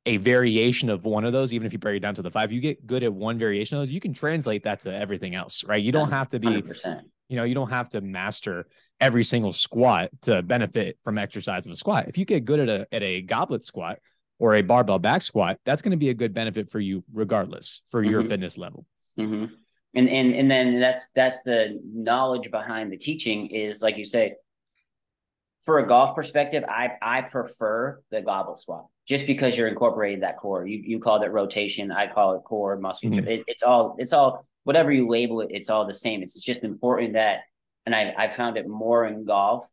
a variation of one of those, even if you break it down to the 5, you get good at one variation of those, you can translate that to everything else, right? You don't have to be 100%. You don't have to master every single squat to benefit from exercise of a squat. If you get good at a goblet squat or a barbell back squat, that's going to be a good benefit for you regardless for your fitness level. And then that's the knowledge behind the teaching is, like you say, for a golf perspective, I prefer the goblet squat just because you're incorporating that core. You called it rotation, I call it core musculature. It's all whatever you label it, it's all the same. It's just important that, and I found it more in golf,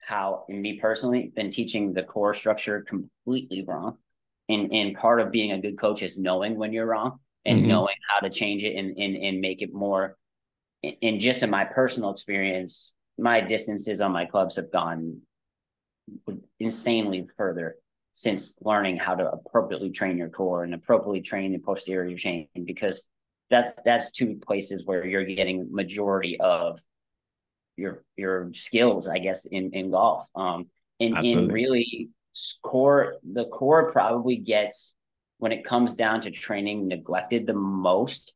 how, in me personally, been teaching the core structure completely wrong. And part of being a good coach is knowing when you're wrong and knowing how to change it and make it more. And just in my personal experience, my distances on my clubs have gone insanely further since learning how to appropriately train your core and appropriately train the posterior chain, because that's two places where you're getting majority of your skills, I guess, in golf. And really the core probably gets, when it comes down to training, neglected the most,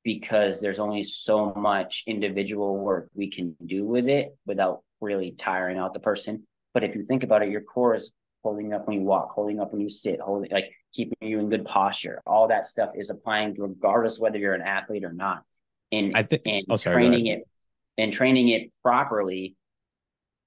because there's only so much individual work we can do with it without really tiring out the person. But if you think about it, your core is holding up when you walk, holding up when you sit, holding, like keeping you in good posture. All that stuff is applying regardless whether you're an athlete or not. And training it properly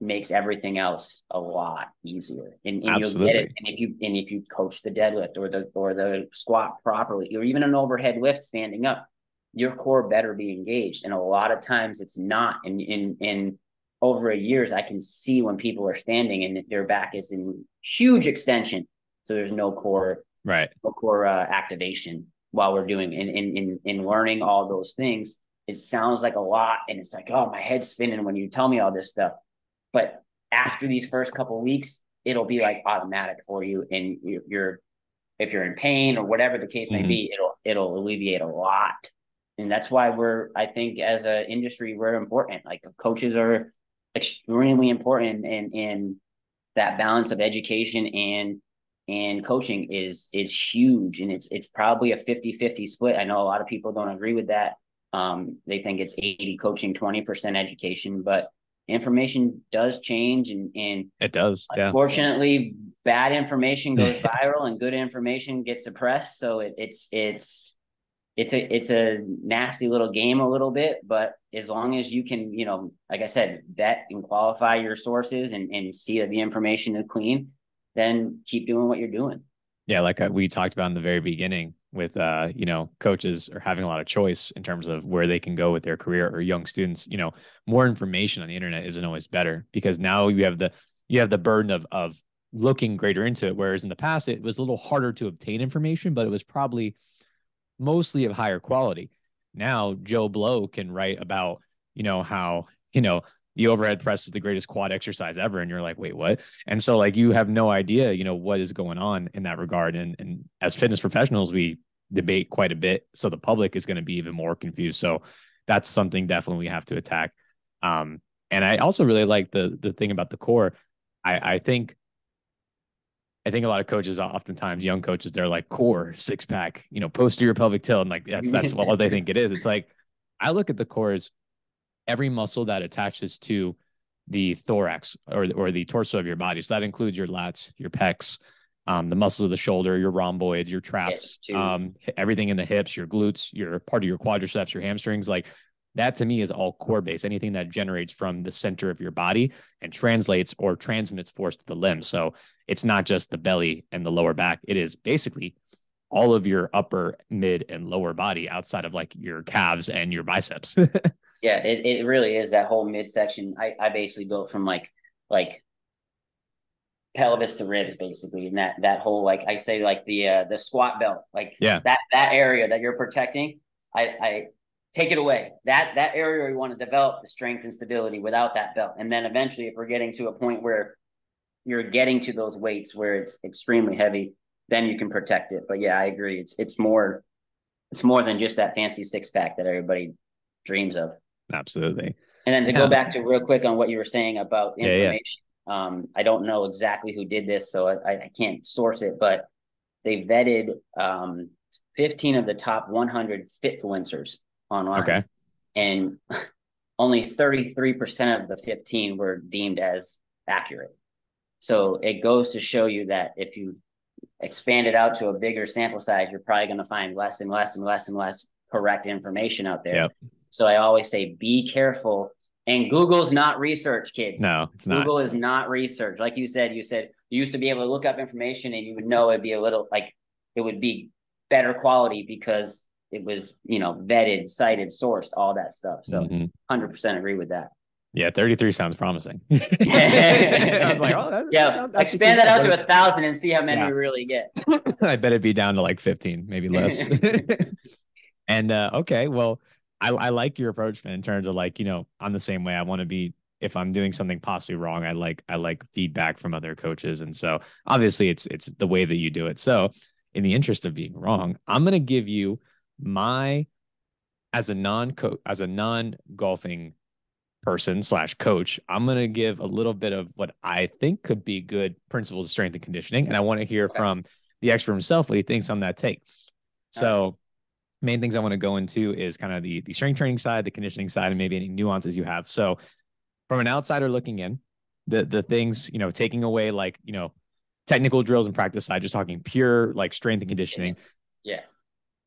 makes everything else a lot easier. And you'll get it. And if you coach the deadlift or the squat properly, or even an overhead lift standing up, your core better be engaged. And a lot of times it's not. In over a years, I can see when people are standing and their back is in huge extension, so there's no core, activation while we're doing in learning all those things. It sounds like a lot, and it's like, oh, my head's spinning when you tell me all this stuff. But after these first couple of weeks, it'll be like automatic for you, and if you're in pain or whatever the case may be, it'll alleviate a lot. And that's why I think as an industry, we're important. Like, coaches are extremely important, and that balance of education and coaching is huge. And it's probably a 50-50 split. I know a lot of people don't agree with that. They think it's 80 coaching, 20% education, but information does change, and it does. Unfortunately, bad information goes viral and good information gets suppressed. So it's a nasty little game a little bit, but as long as you can, like I said, vet and qualify your sources and see that the information is clean, then keep doing what you're doing. Yeah. Like we talked about in the very beginning with, coaches are having a lot of choice in terms of where they can go with their career, or young students, more information on the internet isn't always better, because now you have the burden of looking greater into it. Whereas in the past, it was a little harder to obtain information, but it was probably mostly of higher quality. Now Joe Blow can write about, how, the overhead press is the greatest quad exercise ever. And you're like, wait, what? And so like, you have no idea, what is going on in that regard. And as fitness professionals, we debate quite a bit. So the public is going to be even more confused. So that's something definitely we have to attack. And I also really like the thing about the core. I think a lot of coaches, oftentimes young coaches, they're like, core, six pack, posterior pelvic tilt. And like, that's what they think it is. It's like, I look at the core as every muscle that attaches to the thorax or the torso of your body. So that includes your lats, your pecs, the muscles of the shoulder, your rhomboids, your traps, everything in the hips, your glutes, your part of your quadriceps, your hamstrings. Like, that to me is all core based. Anything that generates from the center of your body and translates or transmits force to the limb. So it's not just the belly and the lower back. It is basically all of your upper, mid, and lower body outside of like your calves and your biceps. Yeah, it really is that whole midsection. I basically built from like pelvis to ribs, basically, and that whole, like I say, like the squat belt, like that area that you're protecting. I take it away. That area we want to develop the strength and stability without that belt, and then eventually, if we're getting to a point where you're getting to those weights where it's extremely heavy, then you can protect it. But yeah, I agree. It's more than just that fancy six pack that everybody dreams of. Absolutely. And then to go back to real quick on what you were saying about information, I don't know exactly who did this, so I can't source it, but they vetted 15 of the top 100 fitfluencers online. Okay. And only 33% of the 15 were deemed as accurate. So it goes to show you that if you expand it out to a bigger sample size, you're probably going to find less and less and less and less correct information out there. Yep. So I always say, be careful. And Google's not research, kids. No, it's not. Google is not research. Like you said you used to be able to look up information and you would know it'd be a little like it would be better quality because it was, vetted, cited, sourced, all that stuff. So 100% agree with that. Yeah, 33 sounds promising. I was like, oh, that's expand that out to 1,000 and see how many we really get. I bet it'd be down to like 15, maybe less. And okay, well, I like your approach, man, in terms of like, I'm the same way. I want to be, if I'm doing something possibly wrong, I like feedback from other coaches. And so obviously it's the way that you do it. So in the interest of being wrong, I'm going to give you as a non-golfing person / coach, I'm going to give a little bit of what I think could be good principles of strength and conditioning. And I want to hear from the expert himself, what he thinks on that take. So main things I want to go into is kind of the strength training side, the conditioning side, and maybe any nuances you have. So from an outsider looking in, the things, taking away like, technical drills and practice side, just talking pure like strength and conditioning. Yeah.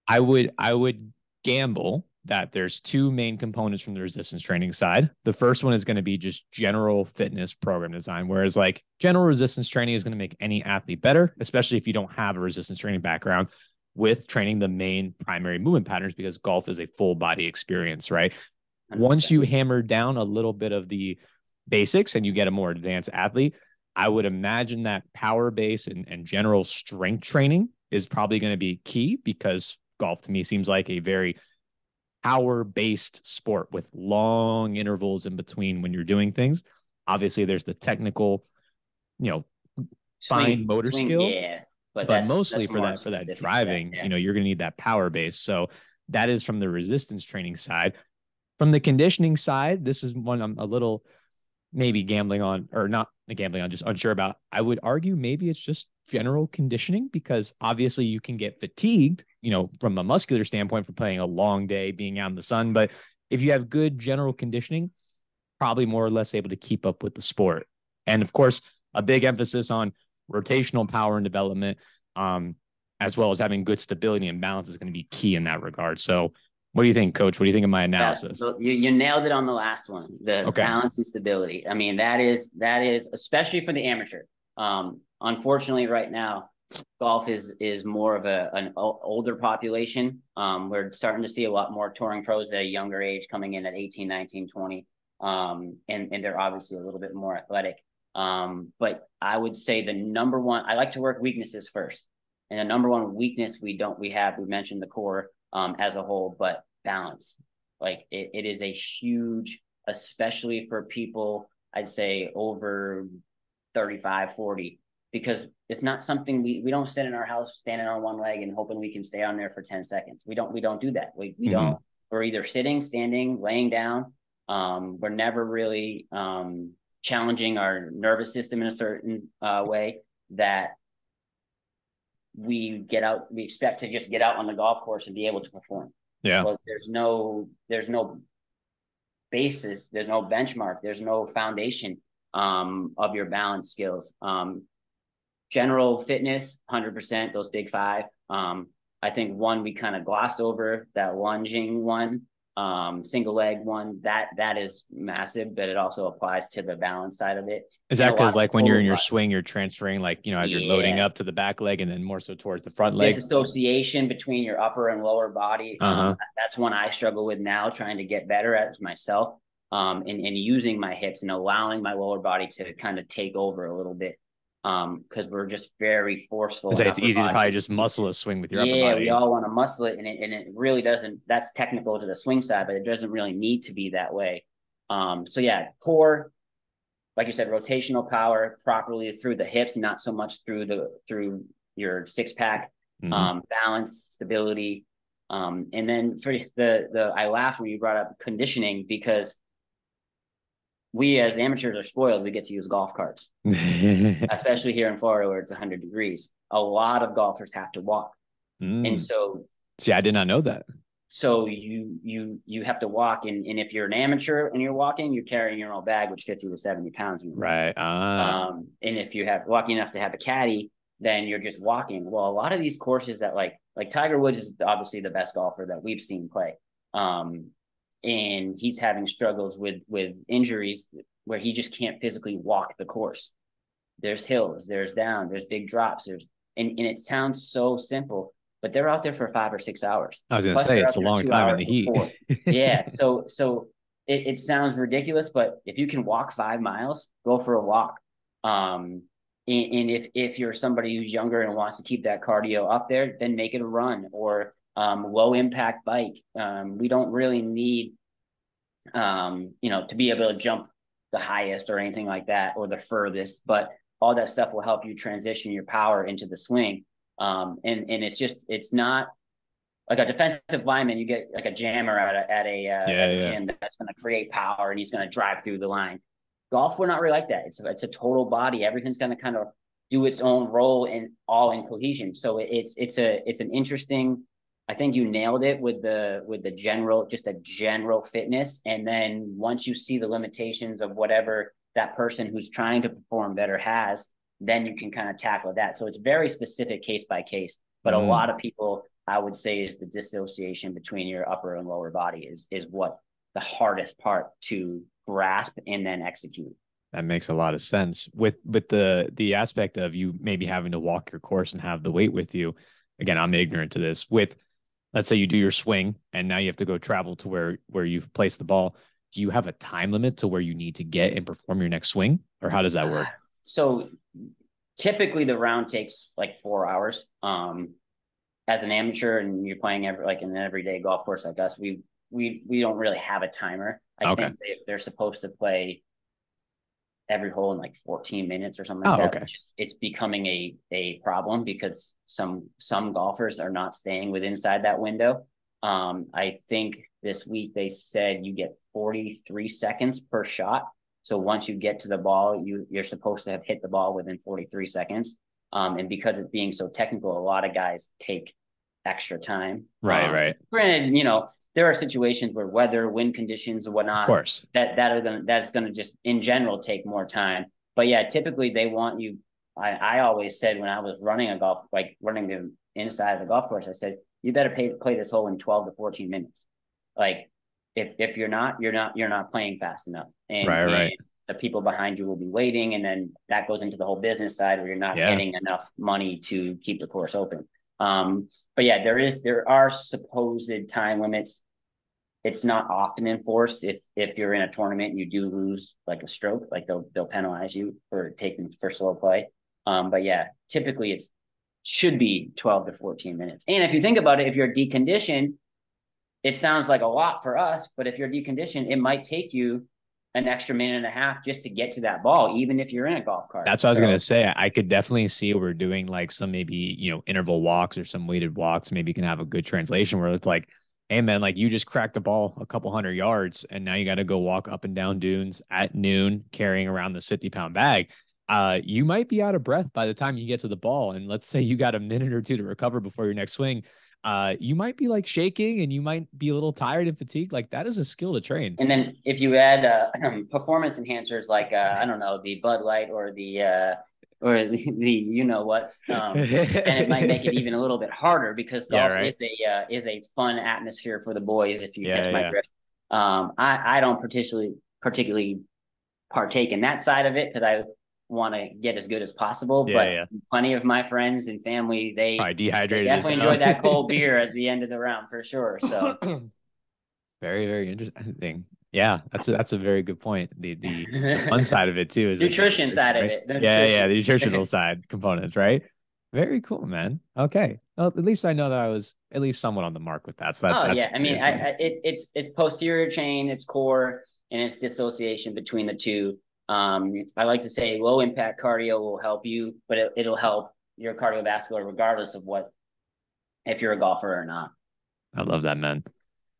I would gamble that there's two main components from the resistance training side. The first one is going to be just general fitness program design, whereas like general resistance training is going to make any athlete better, especially if you don't have a resistance training background, with training the main primary movement patterns, because golf is a full body experience, right? 100%. Once you hammer down a little bit of the basics and you get a more advanced athlete, I would imagine that power base and general strength training is probably going to be key, because golf to me seems like a very power-based sport with long intervals in between when you're doing things. Obviously, there's the technical, fine motor skill. Yeah. But mostly for that driving, you're going to need that power base. So that is from the resistance training side. From the conditioning side, this is one I'm a little maybe gambling on, or not gambling on, just unsure about. I would argue maybe it's just general conditioning, because obviously you can get fatigued, from a muscular standpoint for playing a long day, being out in the sun. But if you have good general conditioning, probably more or less able to keep up with the sport. And of course, a big emphasis on rotational power and development, as well as having good stability and balance is going to be key in that regard. So what do you think, Coach? What do you think of my analysis? You nailed it on the last one, the balance and stability. I mean, that is, especially for the amateur. Unfortunately, right now, golf is more of an older population. We're starting to see a lot more touring pros at a younger age coming in at 18, 19, 20. And they're obviously a little bit more athletic. But I would say the number one, I like to work weaknesses first. And the number one weakness we mentioned the core as a whole, but balance. Like it is a huge, especially for people, I'd say over 35, 40, because it's not something we don't sit in our house standing on one leg and hoping we can stay on there for 10 seconds. We don't do that. We don't. We're either sitting, standing, laying down. We're never really challenging our nervous system in a certain way that we expect to just get out on the golf course and be able to perform. Yeah. Well, there's no basis, there's no benchmark, there's no foundation of your balance skills. General fitness, 100%, those big five. I think one we kind of glossed over, that lunging one, single leg one, that is massive, but it also applies to the balance side of it. Is that because like when you're in your swing, you're transferring like, as you're loading up to the back leg and then more so towards the front leg? Disassociation between your upper and lower body. That's one I struggle with now, trying to get better at myself, and using my hips and allowing my lower body to kind of take over a little bit. Because we're just very forceful. It's easy to probably just muscle a swing with your upper body. Yeah, we all want to muscle it, and it really doesn't. That's technical to the swing side, but it doesn't really need to be that way. So yeah, core, like you said, rotational power properly through the hips, not so much through your six pack. Balance, stability, and then for the I laugh when you brought up conditioning, because we as amateurs are spoiled. We get to use golf carts, especially here in Florida where it's 100 degrees. A lot of golfers have to walk. And so, see, I did not know that. So you have to walk, and if you're an amateur and you're walking, you're carrying your own bag, which 50 to 70 pounds. Right. And if you have lucky enough to have a caddy, then you're just walking. Well, a lot of these courses that like Tiger Woods is obviously the best golfer that we've seen play. And he's having struggles with injuries where he just can't physically walk the course. There's hills, there's down, there's big drops, and it sounds so simple, but they're out there for 5 or 6 hours. I was going to Plus, say they're it's out a there long two time in hours the heat. before. Yeah. So it sounds ridiculous, but if you can walk 5 miles, go for a walk. And if you're somebody who's younger and wants to keep that cardio up there, then make it a run or low impact bike. We don't really need, to be able to jump the highest or anything like that or the furthest, but all that stuff will help you transition your power into the swing. And it's not like a defensive lineman. You get like a jammer at a gym that's going to create power and he's going to drive through the line. Golf, we're not really like that. It's a total body. Everything's going to kind of do its own role and all in cohesion. So it's an interesting. I think you nailed it with the general, just a general fitness. And then once you see the limitations of whatever that person who's trying to perform better has, then you can kind of tackle that. So it's very specific case by case. But a lot of people, I would say, is the dissociation between your upper and lower body is what the hardest part to grasp and then execute. That makes a lot of sense with the aspect of you maybe having to walk your course and have the weight with you. Again, I'm ignorant to this. With, let's say you do your swing and now you have to go travel to where you've placed the ball. Do you have a time limit to where you need to get and perform your next swing, or how does that work? So typically the round takes like 4 hours. As an amateur and you're playing like in an everyday golf course like us, we don't really have a timer. I think they're supposed to play every hole in like 14 minutes or something like that. Okay. It's becoming a problem because some golfers are not staying inside that window. I think this week they said you get 43 seconds per shot. So once you get to the ball, you're supposed to have hit the ball within 43 seconds. And because it's being so technical, a lot of guys take extra time. Right. Granted, there are situations where weather, wind conditions, and whatnot, of course, that's gonna just in general take more time. But yeah, typically they want you. I always said when I was running the inside of the golf course, I said you better play this hole in 12 to 14 minutes. Like if you're not playing fast enough, and, right. The people behind you will be waiting, and then that goes into the whole business side where you're not getting enough money to keep the course open. But yeah, there are supposed time limits. It's not often enforced. If you're in a tournament and you do lose like a stroke, like they'll penalize you for slow play. But yeah, typically should be 12 to 14 minutes. And if you think about it, if you're deconditioned, it sounds like a lot for us, but if you're deconditioned, it might take you an extra minute and a half just to get to that ball, even if you're in a golf cart. That's what I was going to say. I could definitely see we're doing like some maybe, interval walks or some weighted walks. Maybe you can have a good translation where it's like, hey man, like you just cracked the ball a couple 100 yards and now you got to go walk up and down dunes at noon carrying around this 50-pound bag. You might be out of breath by the time you get to the ball. And let's say you got a minute or two to recover before your next swing. You might be like shaking and you might be a little tired and fatigued. Like that is a skill to train. And then if you add performance enhancers like I don't know, the Bud Light or the what's and it might make it even a little bit harder because golf is a fun atmosphere for the boys, if you catch my drift. I don't particularly partake in that side of it because I want to get as good as possible, but plenty of my friends and family, they dehydrated. They definitely enjoy that cold beer at the end of the round for sure. So very, very interesting. Yeah, that's a very good point. The fun side of it too is nutrition side of it. The nutritional side components, right? Very cool, man. Okay, well, at least I know that I was at least somewhat on the mark with that. So that's I mean, it's posterior chain, it's core, and it's dissociation between the two. I like to say low impact cardio will help you, but it'll help your cardiovascular regardless of if you're a golfer or not. I love that, man.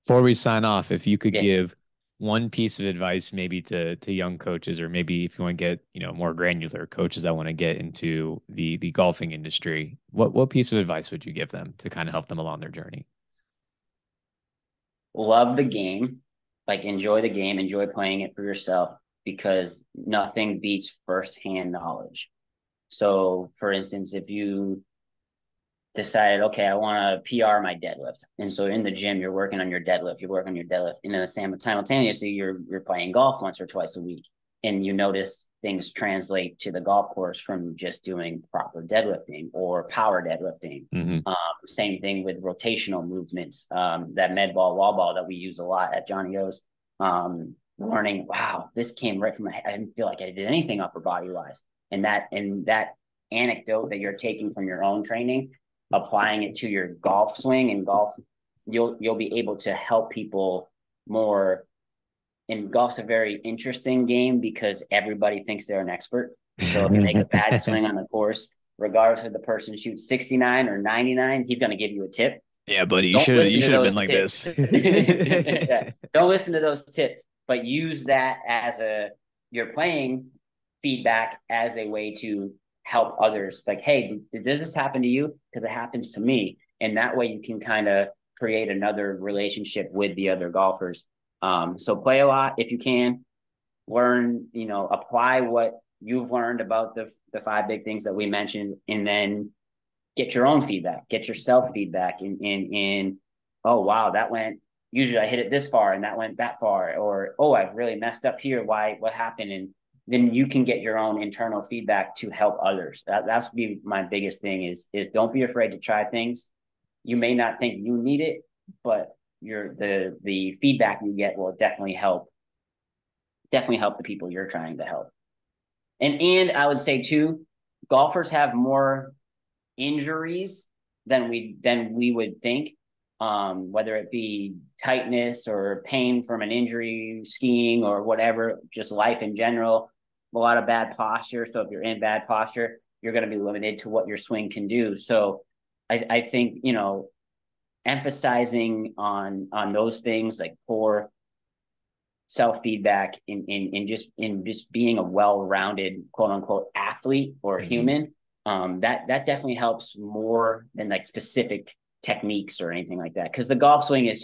Before we sign off, if you could give one piece of advice maybe to young coaches, or maybe if you want to get, more granular coaches that want to get into the golfing industry, what piece of advice would you give them to kind of help them along their journey? love the game, like enjoy the game, enjoy playing it for yourself, because nothing beats firsthand knowledge. So, for instance, if you decided, okay, I want to PR my deadlift, and so in the gym you're working on your deadlift, and then simultaneously you're playing golf once or twice a week, and you notice things translate to the golf course from just doing proper deadlifting or power deadlifting. Same thing with rotational movements. That med ball, wall ball that we use a lot at Johnny O's. Learning, wow, this came right from my head. I didn't feel like I did anything upper body wise. And that anecdote that you're taking from your own training, applying it to your golf swing and golf, you'll be able to help people more. And golf's a very interesting game because everybody thinks they're an expert. So if you make a bad swing on the course, regardless if the person shoots 69 or 99, he's going to give you a tip. Yeah, buddy, you should have been like tips. this. Yeah. Don't listen to those tips, but use that as you're playing feedback as a way to help others. Like, hey, does this happen to you? Because it happens to me. And that way you can kind of create another relationship with the other golfers. So play a lot if you can. Learn, apply what you've learned about the 5 big things that we mentioned, and then get your own feedback, get your self feedback in, oh, wow, that went, usually I hit it this far and that went that far, or, oh, I've really messed up here. Why, what happened? And then you can get your own internal feedback to help others. That's be my biggest thing is don't be afraid to try things. You may not think you need it, but the feedback you get will definitely help the people you're trying to help. And I would say too, golfers have more injuries than we would think, whether it be tightness or pain from an injury, skiing or whatever, just life in general, a lot of bad posture. So if you're in bad posture, you're going to be limited to what your swing can do. So I think, emphasizing on those things, like poor self-feedback in just being a well-rounded quote unquote athlete or human, that definitely helps more than like specific techniques or anything like that, because the golf swing is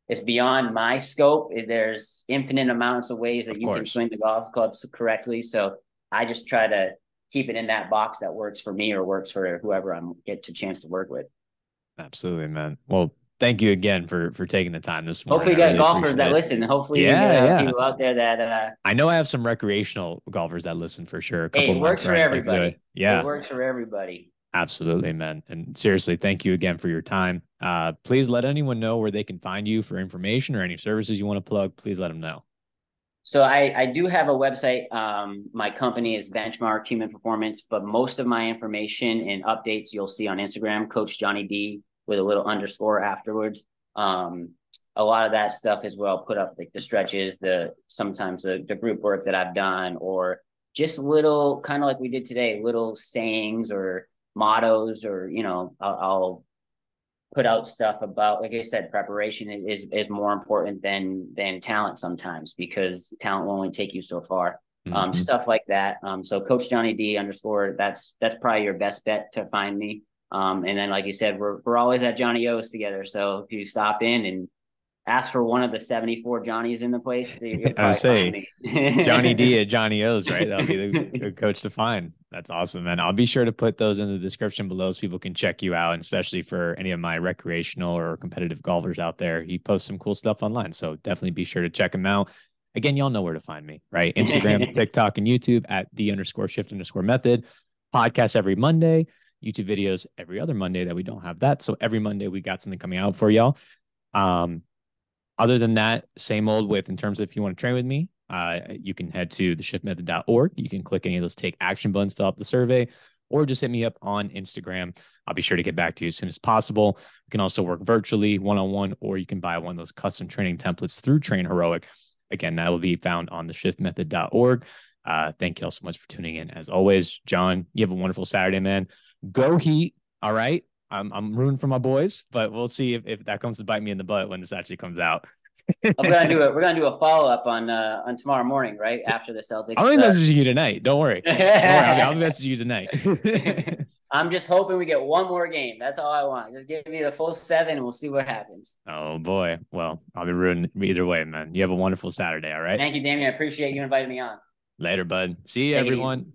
it's beyond my scope. There's infinite amounts of ways that you can swing the golf clubs correctly, so I just try to keep it in that box that works for me or works for whoever I get a chance to work with. Absolutely, man. Well, thank you again for taking the time this morning. Hopefully, you got golfers that listen. Hopefully, you get people out there that. I know I have some recreational golfers that listen for sure. It works for everybody. It works for everybody. Absolutely, man. And seriously, thank you again for your time. Please let anyone know where they can find you for information or any services you want to plug. Please let them know. So I do have a website. My company is Benchmark Human Performance, but most of my information and updates you'll see on Instagram, Coach Johnny D with a little underscore afterwards. A lot of that stuff as well, put up like the stretches, sometimes the group work that I've done, or just little, kind of like we did today, little sayings or mottos, or, I'll put out stuff about, like I said, preparation is more important than talent sometimes, because talent will only take you so far. Stuff like that. So Coach Johnny D underscore, that's probably your best bet to find me. And then, like you said, we're always at Johnny O's together. So if you stop in and ask for one of the 74 Johnnies in the place, you'll probably find me. Johnny D at Johnny O's, right? That'll be the coach to find. That's awesome, man. I'll be sure to put those in the description below so people can check you out, and especially for any of my recreational or competitive golfers out there. He posts some cool stuff online, so definitely be sure to check him out. Again, y'all know where to find me, right? Instagram, TikTok, and YouTube at _shift_method. Podcast every Monday. YouTube videos every other Monday that we don't have that. So every Monday we got something coming out for y'all. Other than that, same old with, in terms of if you want to train with me, you can head to theshiftmethod.org. You can click any of those take action buttons, fill out the survey, or just hit me up on Instagram. I'll be sure to get back to you as soon as possible. You can also work virtually, one-on-one, or you can buy one of those custom training templates through Train Heroic. Again, that will be found on theshiftmethod.org. Thank you all so much for tuning in. As always, John, you have a wonderful Saturday, man. Go Heat. All right. I'm rooting for my boys, but we'll see if that comes to bite me in the butt when this actually comes out. We're gonna do a follow-up on tomorrow morning, right after the Celtics. I'll be messaging you tonight. Don't worry. I'll be messaging you tonight. I'm just hoping we get one more game. That's all I want. Just give me the full 7 and we'll see what happens. Oh boy. Well, I'll be rooting either way, man. You have a wonderful Saturday. All right. Thank you, Damien. I appreciate you inviting me on. Later, bud. See you, Take it easy. everyone.